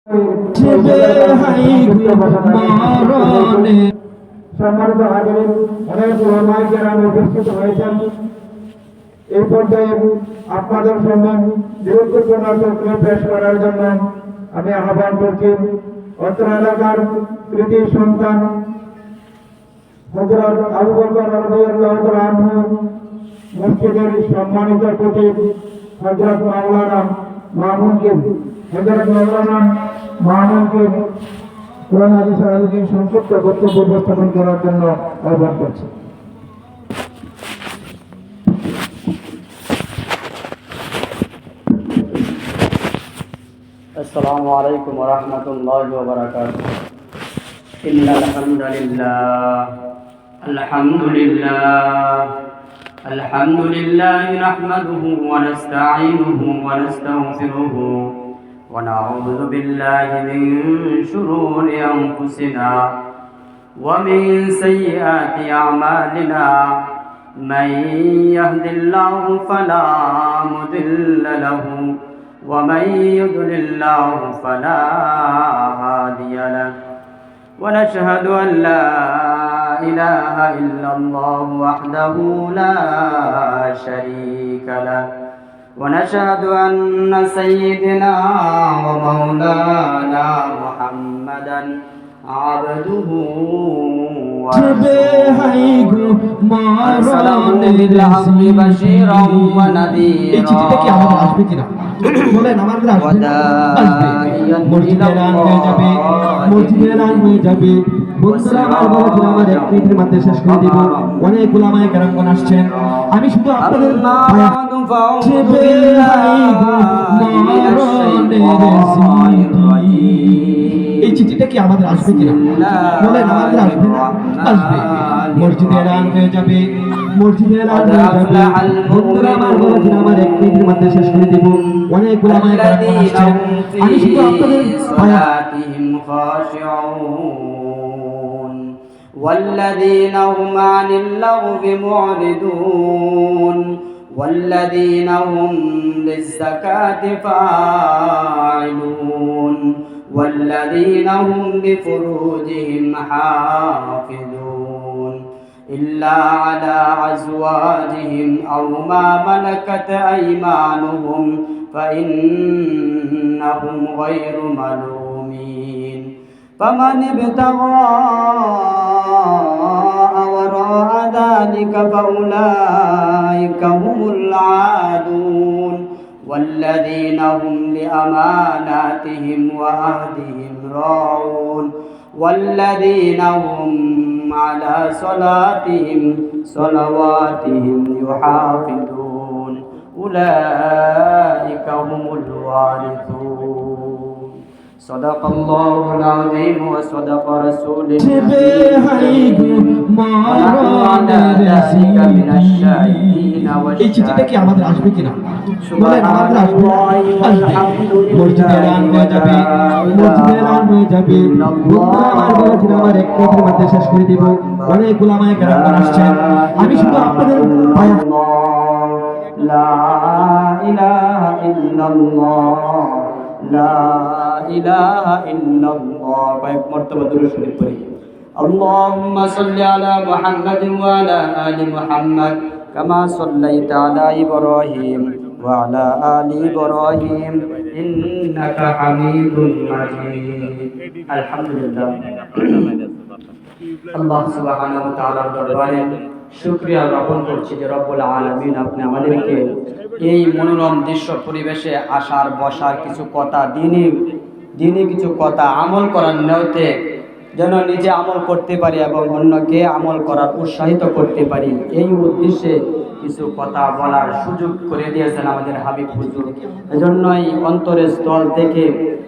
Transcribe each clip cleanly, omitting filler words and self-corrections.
সম্মানিত হাজিরিন, অনেক ওলামায়ে কেরাম উপস্থিত হয়েছেন। এই পর্যায়ে আপনাদের সামনে গুরুত্বপূর্ণ তথ্য পেশ করার জন্য আমি আহ্বান করছি অত্র এলাকার কৃতি সন্তান হযরত আবু বকর রাদিয়াল্লাহু তাআলা আনহু মসজিদের সম্মানিত খতিব হযরত মাওলানা মামুনকে কোরআন হাদিস আলোকে সংক্ষিপ্ত বক্তব্য উপস্থাপন করার জন্য আহ্বান করছি। আসসালামু আলাইকুম ওয়া রাহমাতুল্লাহি ওয়া বারাকাতুহু। ইন্নাল হামদুলিল্লাহ নাহমাদুহু ওয়া নাস্তাঈনুহু ওয়া নাস্তাগফিরুহু ওয়া নাউযু বিল্লাহি মিন শুরুরি আনফুসিনা ওয়া মিন সাইয়্যাতি আ'মালিনা মান ইয়াহদিল্লাহু ফালা মুদিল্লা লাহু ومن يضلل الله فلا هادي له ونشهد أن لا إله إلا الله وحده لا شريك له ونشهد أن سيدنا ومولانا محمدا عبده أرسله بالحق بشيرا ونذيرا অনেক উলামায়ে কেরামগণ আসছেন। আমি শুধু আপনাদের এই চিঠিটা কি আমাদের আসবে কিনা বলেন? আমাদের আসবে না? আসবে। মসজিদে এলান হয়ে যাবে, মসজিদে এলান হয়ে যাবে। বন্ধুরা আমার বলেছেন আমার এক মিনিটের মধ্যে শেষ করে দেব। অনেক উলামায়ে কেরামগণ আসছেন। আমি শুধু আপনাদের والذين هم عن اللغو معرضون والذين هم للزكاة فاعلون والذين هم لفروجهم حافظون إلا على أزواجهم أو ما ملكت أيمانهم فإنهم غير ملومين فمن ابتغى وراء ذلك فأولئك هم العادون والذين هم لأماناتهم وعهدهم راعون والذين هم على صلواتهم يحافظون أولئك هم الوارثون صدق الله العظيم وصدق رسوله এই চিঠিটা কি আমাদের আসবে কিনা বলেন? আমাদের আসবে না? আসবে। মসজিদে এলান হয়ে যাবে, মসজিদে এলান হয়ে যাবে। বন্ধুরা আমার বলেছেন আমার এক মিনিটের মধ্যে শেষ করে দেব। অনেক উলামায়ে কেরামগণ আসছেন। আমি শুধু আপনাদের লা ইলাহা ইল্লাল্লাহ লা ইলাহা ইল্লাল্লাহ কয়েক মর্তবা দুরূদ শরীফ পড়ি। আল্লাহুম্মা সাল্লি আলা মুহাম্মাদিন ওয়া আলা আলি মুহাম্মাদ কামা সাল্লাইতা আলা ইব্রাহিম ওয়া আলা আলি ইব্রাহিম ইন্নাকা হামিদুম মাজিদ। আলহামদুলিল্লাহ, আল্লাহ সুবহানাহু ওয়া তাআলার দরবারে শুকরিয়া জ্ঞাপন করছি যে রব্বুল আলামিন আপনি আমাদেরকে এই মনোরম দৃশ্য পরিবেশে আসার বসার কিছু কথা দিনে কিছু কথা আমল করার নিয়তে যেন নিজে আমল করতে পারি এবং অন্যকে আমল করার উৎসাহিত করতে পারি, এই উদ্দেশ্যে কিছু কথা বলার সুযোগ করে দিয়েছেন আমাদের হাবিব হুজুর। এজন্যই অন্তরের স্থল থেকে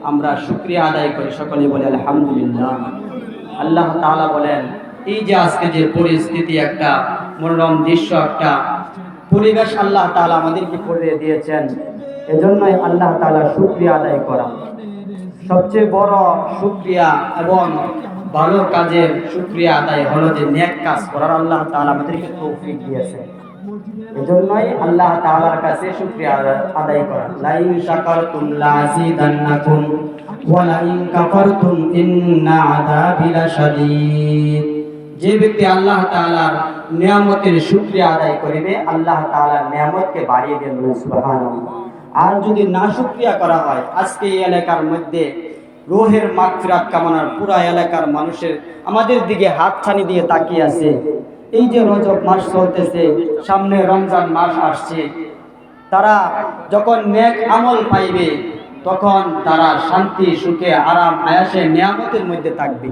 আমরা শুকরিয়া আদায় করি, সকলেই বলে আলহামদুলিল্লাহ। আল্লাহ তাআলা বলেন এই যে আজকে যে পরিস্থিতি, একটা মনোরম দৃশ্য, একটা পরিবেশ আল্লাহ তাআলা আমাদেরকে করে দিয়েছেন, এজন্যই আল্লাহ তাআলা শুকরিয়া আদায় করা। সবচেয়ে বড় শুকরিয়া এবং ভালো কাজের শুকরিয়া আদায় হলো যে নেক কাজ করার আল্লাহ তাআলা আমাদেরকে তৌফিক দিয়েছেন। এজন্যই আল্লাহ তাআলার কাছে শুকরিয়া আদায় করা। লাইন শাকারতুম লাযিদান্নাকুম, ওয়ালাইন কাফারতুম ইন্না আযাবি লাশাদীদ। যে ব্যক্তি আল্লাহ তাআলার নিয়ামতের শুকরিয়া আদায় করবে, আল্লাহ তাআলার নিয়ামতকে বাড়িয়ে দেন, সুবহানাল্লাহ। আর যদি না শুকরিয়া করা হয়, আজকে এই এলাকার মধ্যে রূহের মাগফিরাত কামনার পুরা এলাকার মানুষের আমাদের দিকে হাতছানি দিয়ে তাকিয়ে আছে। এই যে রজব মাস চলতেছে, সামনে রমজান মাস আসছে, তারা যখন নেক আমল পাইবে তখন তারা শান্তি, সুখে, আরাম, আয়াসে, নিয়ামতের মধ্যে থাকবে।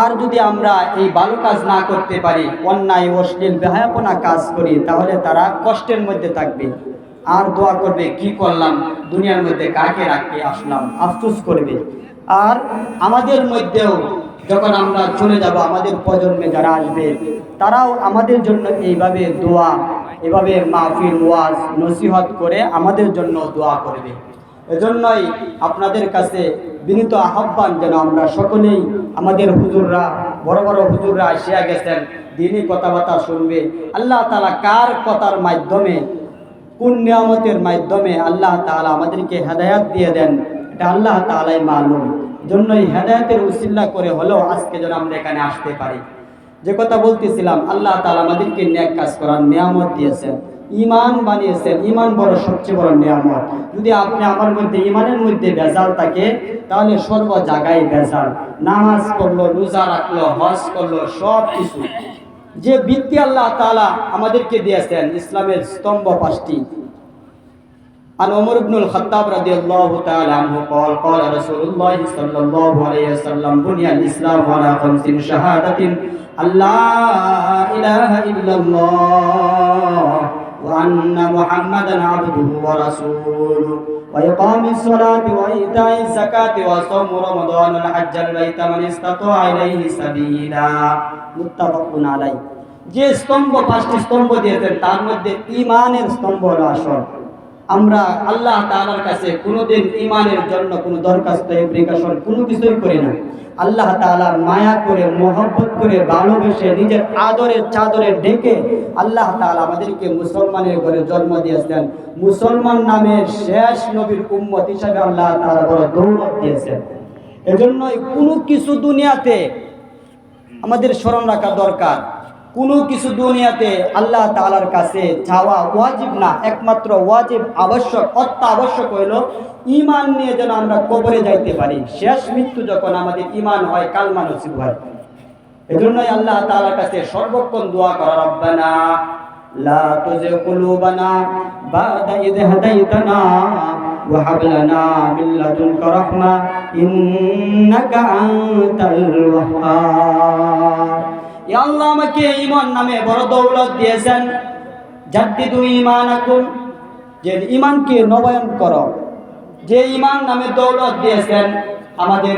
আর যদি আমরা এই ভালো কাজ না করতে পারি, অন্যায়, অশ্লীল, বেহায়াপনা কাজ করি, তাহলে তারা কষ্টের মধ্যে থাকবে আর দোয়া করবে, কি করলাম, দুনিয়ার মধ্যে কাকে রাখতে আসলাম, আফসোস করবে। আর আমাদের মধ্যেও যখন আমরা চলে যাব, আমাদের প্রজন্মে যারা আসবে তারাও আমাদের জন্য এইভাবে দোয়া, এভাবে মাহফিল, ওয়াজ, নসিহত করে আমাদের জন্য দোয়া করবে। এজন্যই আপনাদের কাছে বিনীত আহ্বান, যেন আমরা সকলেই, আমাদের হুজুররা, বড় বড় হুজুররা আসিয়া গেছেন, দিনই কথাবার্তা শুনবে। আল্লাহ তাআলা কার কথার মাধ্যমে, কোন নিয়ামতের মাধ্যমে আল্লাহ তাআলা আমাদেরকে হেদায়েত দিয়ে দেন, এটা আল্লাহ তাআলাই মালুম। জন্যই হেদায়েতের উসিলা করে হলেও আজকে যেন আমরা এখানে আসতে পারি। যে কথা বলতেছিলাম, আল্লাহ তাআলা আমাদেরকে নেক কাজ করার নিয়ামত দিয়েছেন, ঈমান বানিয়েছেন। ঈমান বড়, সবচেয়ে বড় নিয়ামত। যদি আপনি আমার মধ্যে ঈমানের মধ্যে ভেজাল থাকে, তাহলে সর্ব জায়গায় ভেজাল। নামাজ পড়লো, রোজা রাখলো, হজ করলো, সব কিছু যে বৃত্তি আল্লাহ তাআলা আমাদেরকে দিয়েছেন, ইসলামের স্তম্ভ 5টি। عن عمر بن الخطاب رضي الله تعالى عنه قال قال رسول الله صلى الله عليه وسلم بني الإسلام على 5 شهادة أن لا إله إلا الله وأن محمدا عبده ورسوله وإقام الصلاة وإيتاء الزكاة وصوم رمضان والحج البيت من استطاع إليه سبيلا متفق عليه। যে স্তম্ভ, 5টি স্তম্ভ দিয়েছেন, তার মধ্যে ঈমানের স্তম্ভ হলো আসল। আমরা আল্লাহ তাআলার কাছে কোনোদিন ঈমানের জন্য কোনো দরখাস্ত, অ্যাপ্লিকেশন কোনো কিছুই করি না। আল্লাহ তাআলা মায়া করে, মহব্বত করে, ভালোবেসে, নিজের আদরের চাদরে ঢেকে আল্লাহ তাআলা আমাদেরকে মুসলমানের ঘরে জন্ম দিয়েছেন। মুসলমান নামের শেষ নবীর উম্মত হিসাবে আল্লাহ তাআলা বড় দৌলত দিয়েছেন। এজন্যই কোনো কিছু দুনিয়াতে আমাদের স্মরণ রাখা দরকার। কোনো কিছু দুনিয়াতে আল্লাহ তাআলার কাছে চাওয়া ওয়াজিব না, একমাত্র ওয়াজিব, আবশ্যক, অত্যাবশ্যক হইল ঈমান নিয়ে যেন আমরা কবরে যাইতে পারি। শেষ মৃত্যু যখন আমাদের ঈমান হয়, কালমা নসিব হয়। এজন্যই আল্লাহ তাআলার কাছে সর্বক্ষণ দোয়া করা, রব্বানা লা তুযিগ কুলুবানা বা'দা ইয হাদাইতানা ওয়া হাব লানা মিন লাদুনকা রাহমা ইন্নাকা আনতাল ওয়াহ্হাব। ইয়া আল্লাহ, আমাকে ঈমান নামে বড় দৌলত দিয়েছেন, জাদ্দিদু ঈমানাকুম, যে ঈমানকে নবায়ন করো। যে ঈমান নামে দৌলত দিয়েছেন, আমাদের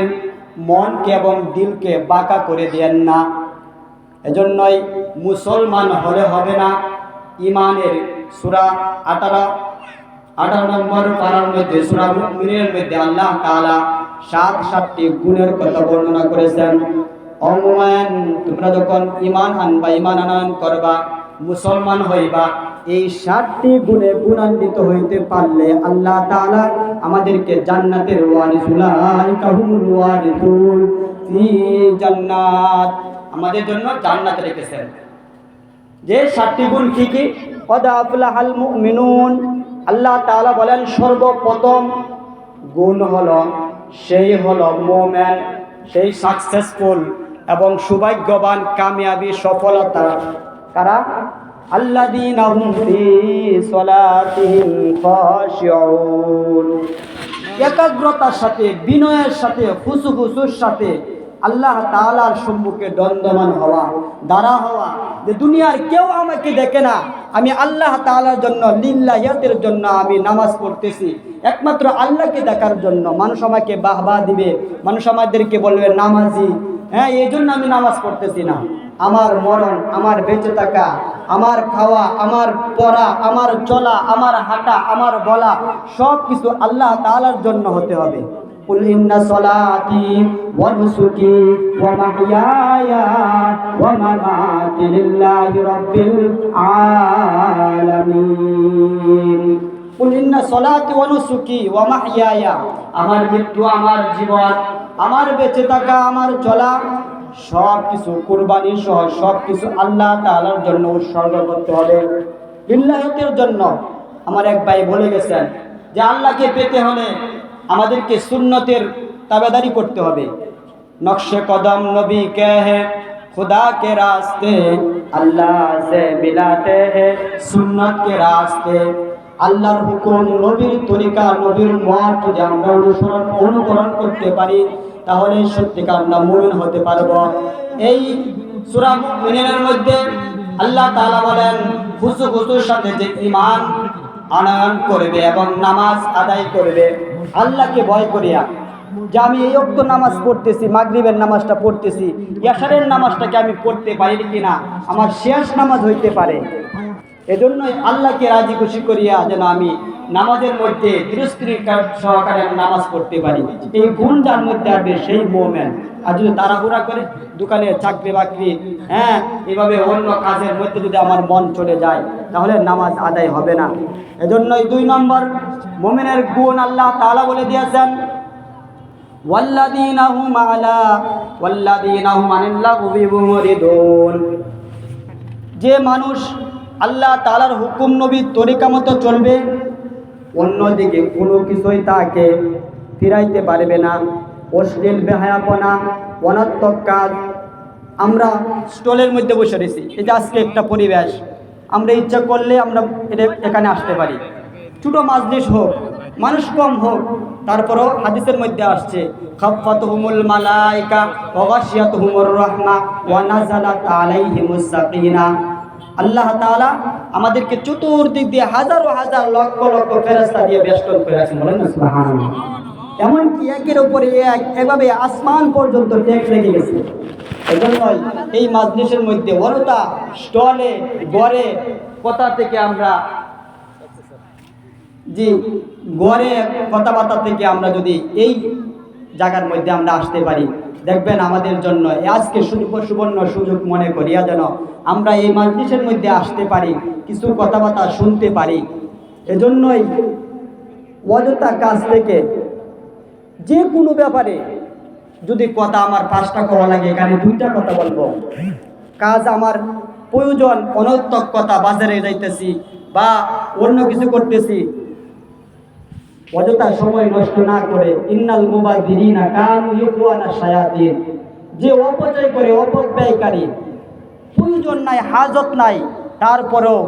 মনকে এবং দিলকে বাঁকা করে দেন না। এজন্যই মুসলমান হলে হবে না। ঈমানের সূরা 18 নম্বর পারার মধ্যে, সূরা মুমিনের মধ্যে আল্লাহ তাআলা 7টি গুণের কথা বর্ণনা করেছেন। অমুমান, তোমরা যখন ঈমান আনবা, ঈমান আনয়ন করবা, মুসলমান হইবা, এই 7টি গুণে গুণান্বিত হইতে পারলে আল্লাহ তাআলা আমাদেরকে জান্নাতের ওয়ারিসুলাইকা হুমুল ওয়ারিসুন ফি জান্নাত, আমাদের জন্য জান্নাত রেখেছেন। যে 7টি গুণ কি কি? কদ আফলাহাল মুমিনুন, আল্লাহ তাআলা বলেন সর্বপ্রথম গুণ হলো, সেই হলো মুমিন, সেই সাকসেসফুল এবং সৌভাগ্যবান, কামিয়াবি, সফলতা কারা? আল্লাযীনা হুম ফি সালাতিহিম খাশিউন, একাগ্রতার সাথে, বিনয়ের সাথে, খুশুর সাথে আল্লাহ তাআলার সম্মুখে দণ্ডমান হওয়া, দাঁড়া হওয়া, যে দুনিয়ার কেউ আমাকে দেখে না, আমি আল্লাহ তাআলার জন্য, লিল্লাহিয়াতের জন্য আমি নামাজ পড়তেছি, একমাত্র আল্লাহকে দেখার জন্য। মানুষ আমাকে বাহবা দিবে, মানুষ আমাদেরকে বলবে নামাজি, হ্যাঁ, এই জন্য আমি নামাজ পড়তেছি না। আমার মরণ, আমার বেঁচে থাকা, আমার খাওয়া, আমার পড়া, আমার চলা, আমার হাঁটা, আমার বলা, সব কিছু আল্লাহ তাআলার জন্য হতে হবে। কুল ইন্না সলাতি ওয়া নুসুকি ওয়া মাহইয়ায়া ওয়া মামাতি লিল্লাহি রাব্বিল আলামিন কুল ইন্না সলাতি ওয়া নুসুকি ওয়া মাহইয়ায়া, আমার মৃত্যু, আমার জীবন, আমার বেঁচে থাকা, আমার চলা সব কিছু কুরবানি সহ সব কিছু আল্লাহ তাআলার জন্য উৎসর্গ করতে হবে, লিল্লাহির জন্য। আমার এক ভাই বলে গেছেন যে আল্লাহকে পেতে হলে আমাদেরকে সুন্নতের তাবেদারি করতে হবে। নকশে কদম নবী কে হে, खुदा के रास्ते अल्लाह से मिलाते हैं सुन्नत के रास्ते। আল্লাহর হুকুম, নবীর তরিকা, নবীর মত যদি আমরা অনুকরণ করতে পারি তাহলে সত্যিকার আমরা মুমিন হতে পারবো। এই সূরা মুমিনের মধ্যে আল্লাহ তাআলা বলেন খুশুর সাথে যে ঈমান আনয়ন করবে এবং নামাজ আদায় করবে আল্লাহকে ভয় করিয়া, যে আমি এই ওয়াক্ত নামাজ পড়তেছি, মাগরিবের নামাজটা পড়তেছি, ইয়াশারের নামাজটাকে আমি পড়তে পারি কিনা, আমার শেষ নামাজ হইতে পারে। এজন্যই আল্লাহকে রাজি খুশি করিয়া যেন আমি নামাজের মধ্যে দৃষ্টি সহকারে নামাজ পড়তে পারি। এই গুণ যার মধ্যে আসবে সেই মুমিন। আর যদি তাড়াহুড়া করে দোকানে চাকরি বাকরি, এভাবে অন্য কাজের মধ্যে যদি আমার মন চলে যায় তাহলে নামাজ আদায় হবে না। এজন্যই 2 নম্বর মুমিনের গুণ আল্লাহ তাআলা বলে দিয়েছেন ওয়াল্লাযীনা হুম আনিল লাগবি মুরিদুন। যে মানুষ আল্লাহ তাআলার হুকুম নবীর তরিকা মতো চলবে, অন্যদিকে কোনো কিছুই তাকে ফিরাইতে পারবে না। অশ্লীল বেহায়াপনা, অনর্থক কাজ। আমরা স্টলের মধ্যে বসে রয়েছি, এই যে আজকে একটা পরিবেশ, আমরা ইচ্ছা করলে আমরা এখানে আসতে পারি। ছোট মাজলিস হোক, মানুষ কম হোক, তারপরও হাদিসের মধ্যে আসছে খাফাতুহুমুল মালায়েকা ওয়া গাশিয়াতুহুমুর রাহমা ওয়া নাযালাত আলাইহিমুস সাকিনা। আল্লাহ তাআলা আমাদেরকে চতুর্দিক দিয়ে হাজার হাজার লক্ষ লক্ষ ফেরেশতা দিয়ে বেষ্টন করে আছেন, বলেন না সুবহানাল্লাহ। এমনকি একের উপরে এক, এভাবে আসমান পর্যন্ত টেক লেগে গেছে। এজন্যই এই মাজলিসের মধ্যে বড়টা স্টলে গড়ে কথা থেকে আমরা গড়ে কথাবার্তা থেকে আমরা যদি এই জায়গার মধ্যে আমরা আসতে পারি, দেখবেন আমাদের জন্য আজকে সুবর্ণ সুযোগ মনে করিয়া যেন আমরা এই মাজলিসের মধ্যে আসতে পারি, কিছু কথাবার্তা শুনতে পারি। এজন্যই অযথা কাজ থেকে যে কোনো ব্যাপারে যদি কথা আমার 5টা করা লাগে, এখানে 2টা কথা বলবো। কাজ আমার প্রয়োজন, অনর্থক কথা, বাজারে যাইতেছি বা অন্য কিছু করতেছি, অযথা সময় নষ্ট না করে ইন্নাল মুবাযযিরিনা কানু ইখওয়ানা শায়াতিন, যে অপচয় করে, অপব্যয়কারী, প্রয়োজন নাই, হাজত নাই, তারপরেও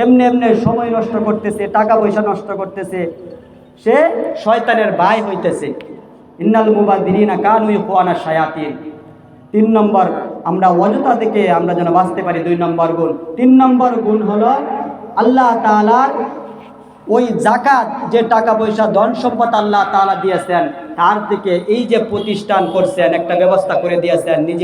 এমনি এমনি সময় নষ্ট করতেছে, টাকা পয়সা নষ্ট করতেছে, সে শয়তানের ভাই হইতেছে। ইন্নাল মুবাযযিরিনা কানু ইখওয়ানা শায়াতিন। 3 নম্বর, আমরা অযথা থেকে আমরা যেন বাঁচতে পারি। 2 নম্বর গুণ। 3 নম্বর গুণ হলো আল্লাহ তাআলার ওই যাকাত, যে টাকা পয়সা ধন সম্পদ আল্লাহ তাআলা দিয়েছেন, তার থেকে এই যে প্রতিষ্ঠান করছেন, একটা ব্যবস্থা করে দিয়েছেন, নিজে